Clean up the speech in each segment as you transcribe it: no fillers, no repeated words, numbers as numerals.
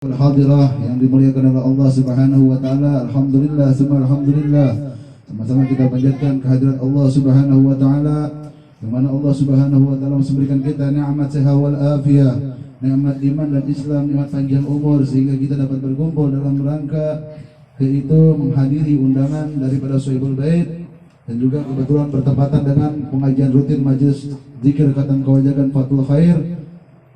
Al-Hadirah yang dimuliakan oleh Allah Subhanahu wa taala. Alhamdulillah, summa alhamdulillah. Sama-sama kita panjatkan kehadirat Allah Subhanahu wa taala, di mana Allah Subhanahu wa taala memberikan kita nikmat sehat wal afiyah, nikmat iman dan Islam, nikmat panjang umur sehingga kita dapat berkumpul dalam rangka yaitu menghadiri undangan daripada Sohibul Bait dan juga kebetulan bertepatan dengan pengajian rutin majelis zikir khatam kewajagan Fathul Khair.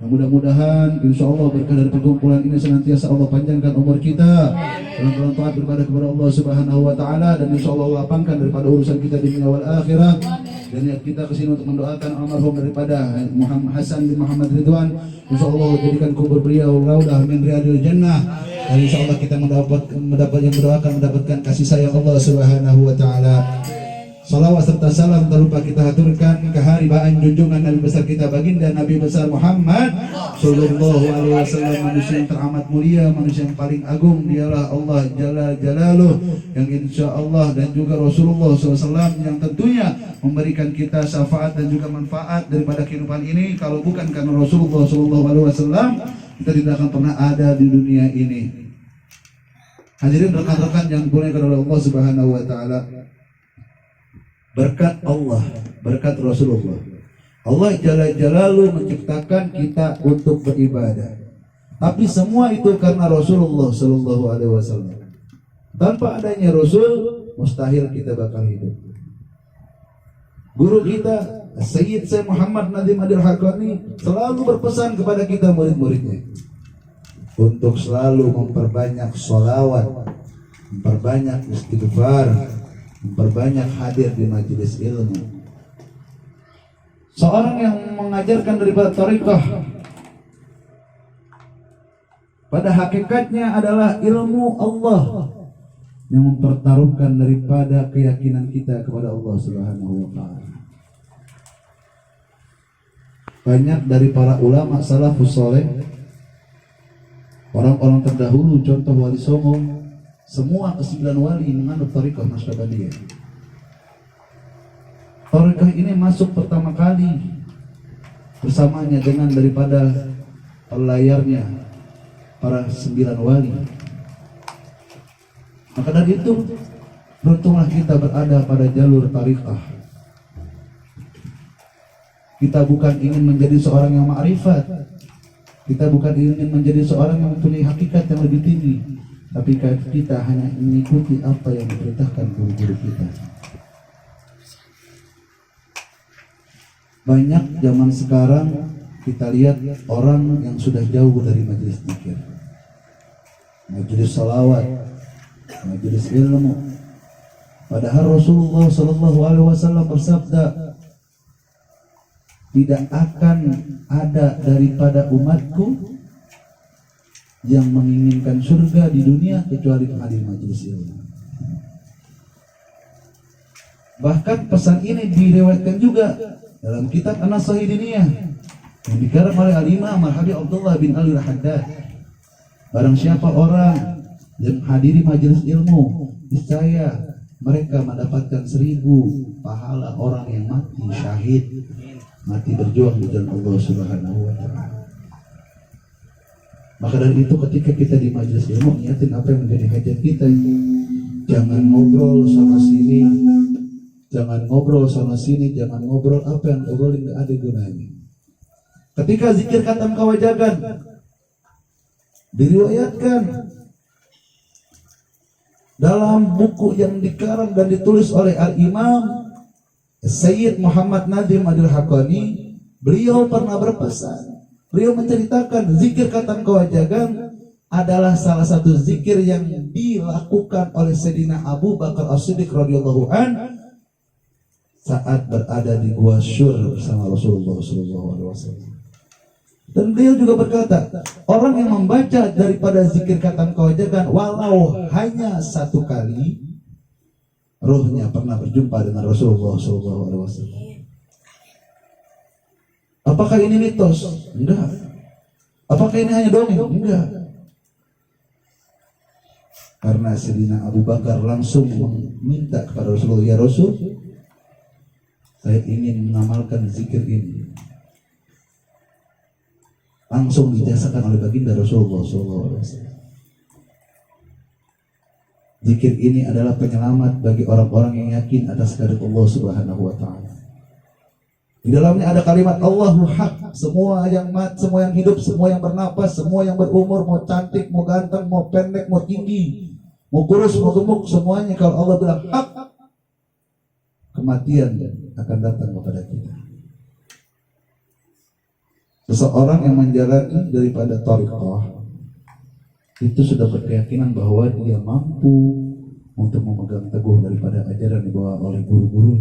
Mudah-mudahan insya Allah berkah dari perkumpulan ini senantiasa Allah panjangkan umur kita dalam taat beribadah kepada Allah Subhanahu wa taala, dan insya Allah lapangkan daripada urusan kita di dunia wal akhirah. Dan niat kita kesini untuk mendoakan almarhum daripada Muhammad Hasan bin Muhammad Ridwan, insya Allah jadikan kubur beliau raudah min riyadil jannah, dan insya Allah kita mendapatkan kasih sayang Allah Subhanahu wa taala. Salawat serta salam tak lupa kita haturkan keharibaan junjungan Nabi besar kita baginda Nabi besar Muhammad sallallahu alaihi wasallam, manusia yang teramat mulia, manusia yang paling agung. Dialah Allah Jalla Jalaluh, yang insya Allah, dan juga Rasulullah SAW yang tentunya memberikan kita syafaat dan juga manfaat daripada kehidupan ini. Kalau bukan karena Rasulullah SAW, kita tidak akan pernah ada di dunia ini. Hadirin rekan-rekan yang dimuliakan oleh Allah Subhanahu wa taala, berkat Allah, berkat Rasulullah, Allah Jalla Jalaluh menciptakan kita untuk beribadah. Tapi semua itu karena Rasulullah Sallallahu Alaihi Wasallam. Tanpa adanya Rasul, mustahil kita bakal hidup. Guru kita Sayyid Syekh Muhammad Nadhim Al-Haqqani selalu berpesan kepada kita murid-muridnya untuk selalu memperbanyak sholawat, memperbanyak istighfar, memperbanyak hadir di majelis ilmu. Seorang yang mengajarkan daripada tariqah pada hakikatnya adalah ilmu Allah yang mempertaruhkan daripada keyakinan kita kepada Allah Subhanahu wa taala. Banyak dari para ulama salafus saleh, orang-orang terdahulu, contoh Wali Songo, semua kesembilan wali menganut tariqah Naqsyabandiyah. Tariqah ini masuk pertama kali bersamanya dengan daripada layarnya para 9 wali. Maka dari itu beruntunglah kita berada pada jalur tariqah. Kita bukan ingin menjadi seorang yang ma'rifat, kita bukan ingin menjadi seorang yang mempunyai hakikat yang lebih tinggi, tapi kita hanya mengikuti apa yang diperintahkan guru-guru kita. Banyak zaman sekarang kita lihat orang yang sudah jauh dari majelis zikir, majelis salawat, majelis ilmu. Padahal Rasulullah Sallallahu Alaihi Wasallam bersabda, tidak akan ada daripada umatku yang menginginkan surga di dunia kecuali penghadiri majelis ilmu. Bahkan pesan ini diriwayatkan juga dalam kitab An-Nasahih Diniyah yang dikarang oleh Al-Imam Al-Habib Abdullah bin Ali Al-Haddad. Barang siapa orang yang menghadiri majelis ilmu, niscaya mereka mendapatkan 1000 pahala orang yang mati syahid, mati berjuang di jalan Allah Subhanahu wa taala. Maka dari itu ketika kita di majelis ilmu, niatin apa yang menjadi hajat kita. Jangan ngobrol sana sini, jangan ngobrol sana sini, jangan ngobrol apa yang ngobrolin gak ada gunanya. Ketika zikir khatam kewajagan diriwayatkan dalam buku yang dikarang dan ditulis oleh Al-Imam Sayyid Muhammad Nadhim Al-Haqqani, beliau pernah berpesan. Beliau menceritakan zikir khatam kewajagan adalah salah satu zikir yang dilakukan oleh Sayyidina Abu Bakar As-Siddiq radhiyallahu an saat berada di Gua Syur bersama Rasulullah SAW. Dan beliau juga berkata, orang yang membaca daripada zikir khatam kewajagan walau hanya 1 kali, ruhnya pernah berjumpa dengan Rasulullah SAW. Apakah ini mitos? Enggak. Apakah ini hanya dongeng? Enggak. Karena Sayyidina Abu Bakar langsung meminta kepada Rasulullah, ya Rasul, saya ingin mengamalkan zikir ini. langsung dijasakan oleh baginda Rasulullah SAW. Zikir ini adalah penyelamat bagi orang-orang yang yakin atas kehendak Allah Subhanahu wa taala. Di dalamnya ada kalimat Allahu Haq. Semua yang semua yang hidup, semua yang bernapas, semua yang berumur, mau cantik, mau ganteng, mau pendek, mau tinggi, mau kurus, mau gemuk, semuanya kalau Allah bilang hak, kematian akan datang kepada kita. Seseorang yang menjalani daripada thariqah itu sudah berkeyakinan bahwa dia mampu untuk memegang teguh daripada ajaran yang dibawa oleh guru-guru.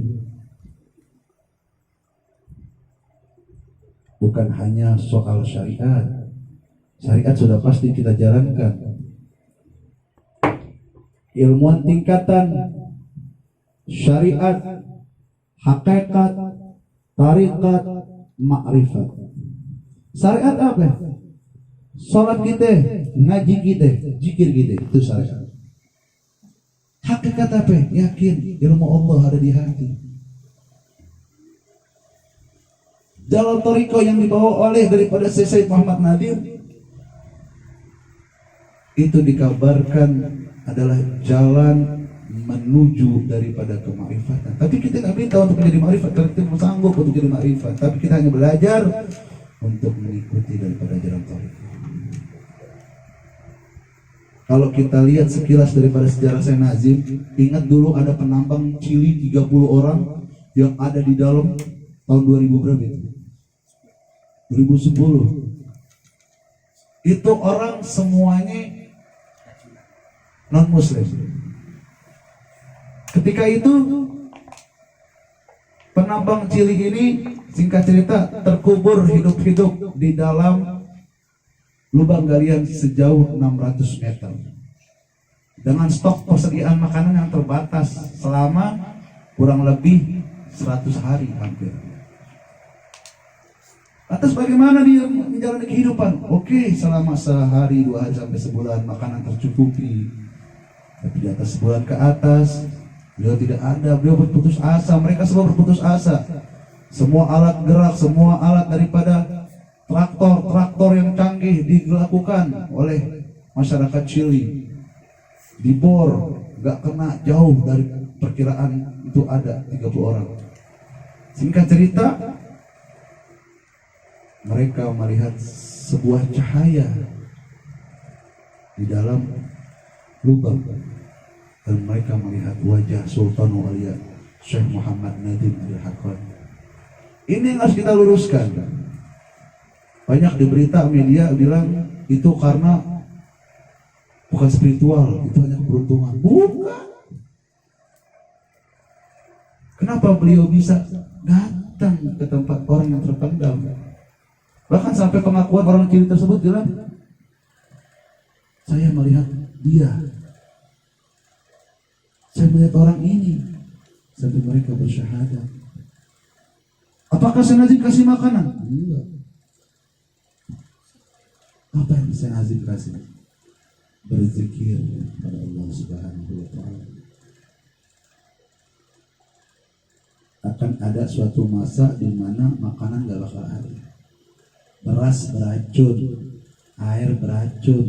Bukan hanya soal syariat. Syariat sudah pasti kita jalankan. Ilmuwan tingkatan syariat, hakikat, tarikat, ma'rifat. Syariat apa? Salat kita, ngaji kita, zikir kita, itu syariat. Hakikat apa? Yakin ilmu Allah ada di hati. Jalan thariqah yang dibawa oleh daripada Syekh Muhammad Nadim itu dikabarkan adalah jalan menuju daripada kemakrifatan. Tapi kita tidak minta untuk menjadi makrifat, karena kita belum sanggup untuk jadi makrifat. Tapi kita hanya belajar untuk mengikuti daripada jalan thariqah. Kalau kita lihat sekilas daripada sejarah Syekh Nazim, ingat dulu ada penambang Chili 30 orang yang ada di dalam tahun 2000 berapa itu? 2010. Itu orang semuanya non muslim. Ketika itu penambang Chili ini singkat cerita terkubur hidup-hidup di dalam lubang galian sejauh 600 meter dengan stok persediaan makanan yang terbatas selama kurang lebih 100 hari hampir. Atas bagaimana dia menjalani kehidupan? Oke, selama sehari, 2 hari sampai sebulan makanan tercukupi. Tapi di atas sebulan ke atas beliau tidak ada, beliau berputus asa. Mereka semua berputus asa. Semua alat gerak, semua alat daripada traktor yang canggih dilakukan oleh masyarakat Chili. Dibor, gak kena, jauh dari perkiraan itu ada 30 orang. Singkat cerita, mereka melihat sebuah cahaya di dalam lubang dan mereka melihat wajah Sultan Aulia Syekh Muhammad Nadim Al-Haqqani. Ini yang harus kita luruskan. Banyak di berita media bilang itu karena bukan spiritual, itu hanya keberuntungan. Bukan. Kenapa beliau bisa datang ke tempat orang yang terpendam? Bahkan sampai pengakuan orang Chili tersebut bilang, saya melihat dia, saya melihat orang ini, sampai mereka bersyahadat. Apakah Syekh Nazim kasih makanan? Enggak. Apa yang Syekh Nazim kasih? Berzikir kepada Allah Subhanahu wa taala. Akan ada suatu masa di mana makanan gak bakal ada. Beras beracun, air beracun.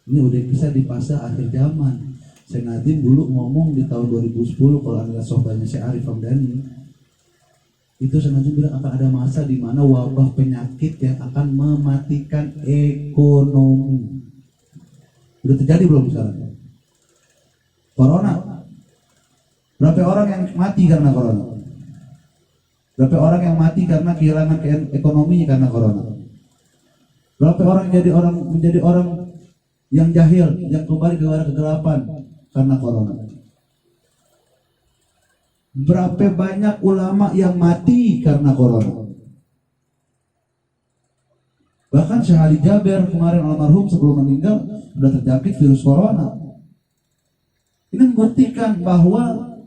Ini udah bisa di fase akhir zaman. Syekh Nazim dulu ngomong di tahun 2010 kalau anda sohbahnya Syekh Arif Hamdani, itu Syekh Nazim bilang akan ada masa di mana wabah penyakit yang akan mematikan ekonomi. Udah terjadi belum sekarang? Corona. Berapa orang yang mati karena corona? Berapa orang yang mati karena kehilangan ekonominya karena corona? Berapa orang menjadi orang yang jahil, yang kembali ke arah kegelapan karena corona? Berapa banyak ulama yang mati karena corona? Bahkan Syekh Ali Jaber kemarin almarhum sebelum meninggal sudah terjangkit virus corona. Ini membuktikan bahwa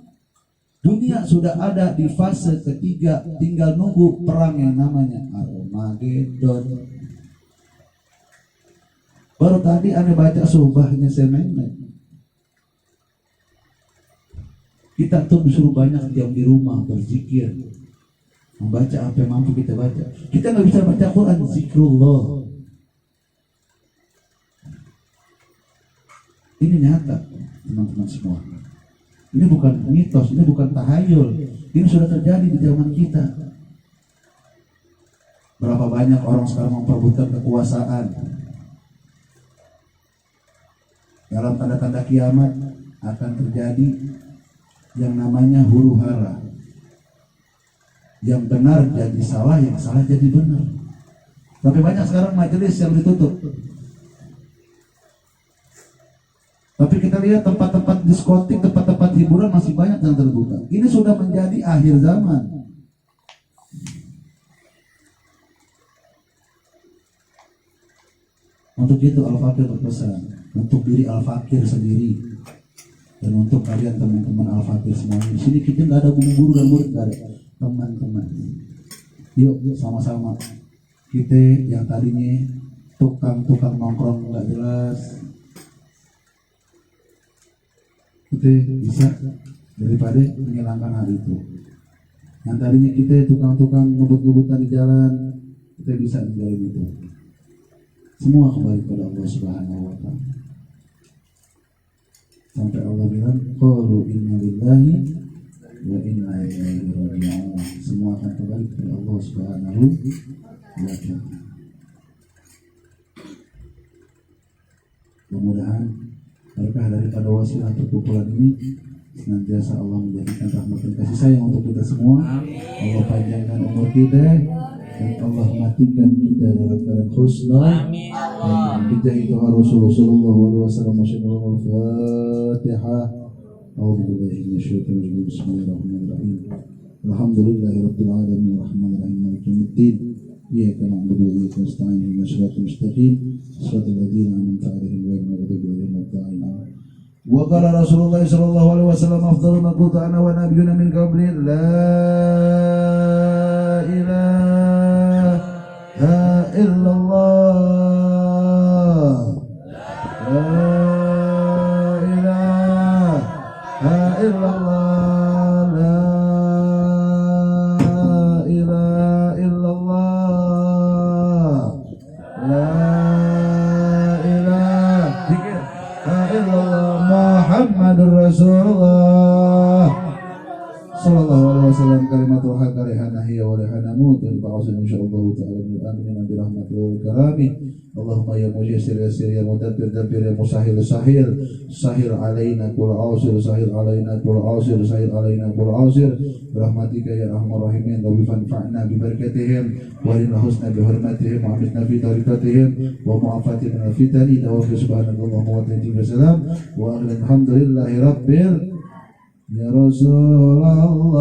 dunia sudah ada di fase ketiga, tinggal nunggu perang yang namanya Armageddon. Baru tadi Anda baca suhbahnya Semenek. Kita tuh disuruh banyak diam di rumah, berzikir, membaca apa yang mampu kita baca. Kita nggak bisa baca Quran, zikrullah. Ini nyata, teman-teman semua. Ini bukan mitos, ini bukan tahayul. Ini sudah terjadi di zaman kita. Berapa banyak orang sekarang memperebutkan kekuasaan. Dalam tanda-tanda kiamat akan terjadi yang namanya huru hara. Yang benar jadi salah, yang salah jadi benar. Tapi banyak sekarang majelis yang ditutup. Tapi kita lihat tempat-tempat diskotik, tempat-tempat hiburan masih banyak yang terbuka. Ini sudah menjadi akhir zaman. Untuk itu Al-Fakir berpesan, untuk diri Al-Fakir sendiri, dan untuk kalian teman-teman Al-Fakir semuanya. Di sini kita nggak ada guru dan murid, nggak ada. Teman-teman, yuk sama-sama. Kita yang tadinya tukang nongkrong nggak jelas, kita bisa daripada menghilangkan hal itu. Yang tadinya kita tukang ngebut-ngebutan di jalan, kita bisa menjauhi itu. Semua kembali kepada Allah Subhanahu wa Ta'ala. Sampai Allah bilang, qalu inna lillahi wa inna ilaihi raji'un. Semua akan kembali kepada Allah Subhanahu wa Ta'ala. Mudah-mudahan berkah daripada wasilah perkumpulan ini senantiasa Allah menjadikan rahmat dan kasih sayang untuk kita semua. Allah panjangkan umur kita dan Allah matikan kita dalam keadaan husna. Kita itu Rasulullah sallallahu alaihi wasallam. Al-Fatihah. A'udzubillahi minasyaitonir rajim. Bismillahirrahmanirrahim. Alhamdulillahirabbil alamin arrahmanir rahim maliki yaumiddin. Iyyaka na'budu wa iyyaka nasta'in ihdinas siratal mustaqim siratal ladzina an'amta 'alaihim ghairil maghdubi 'alaihim waladdallin. Wa qala Rasulullah sallallahu alaihi wasallam afdalu ma qultu ana wa nabiyyuna min qabli la ilaha illallah la ilaha illallah la ilaha illallah la ilaha illallah Muhammadur Rasulullah sallallahu alaihi wasallam. Kalimatul haq karihana hiya wa la namut wa ba'usun insyaallah ta'ala min al-amin bi rahmatihi wa karamih. Allahumma ya mujassir yassir ya mudabbir dabbir ya musahhil sahhil sahhil alaina kull ausir sahhil alaina kull ausir sahhil alaina kull ausir rahmatika ya arhamar rahimin. Wa fanfa'na bi barakatihim wa lil husna bi hurmatihim wa amitna fi tariqatihim wa mu'afatina min fitani tawaffi subhanallah wa ta'ala salam wa alhamdulillahi rabbil ya Rasulullah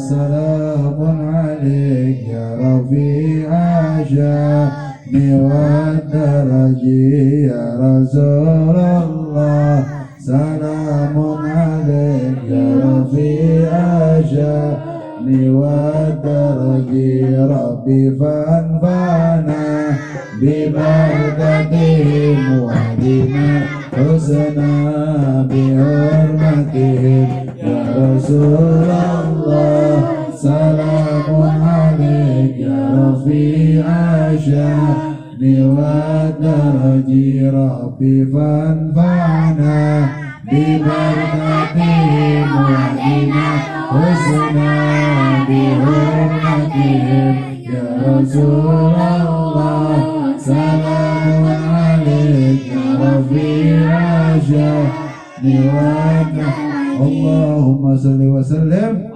salamun alaik ya rafi'a sya'ni wa daraji ya Rasulullah salamun alaik ya rafi'a sya'ni wa daraji rabbi fanfa'na bi barakatihim wa bima husna bi hurmatihim ya Rasulullah salamun alaik ya rafi'a sya'ni wa daraji rabbi fanfa'na bi barakatihim wa bima husna bi hurmatihim ya Rasulullah salamun alaik ya rafi'a sya'ni wa Allahumma salli wa sallim.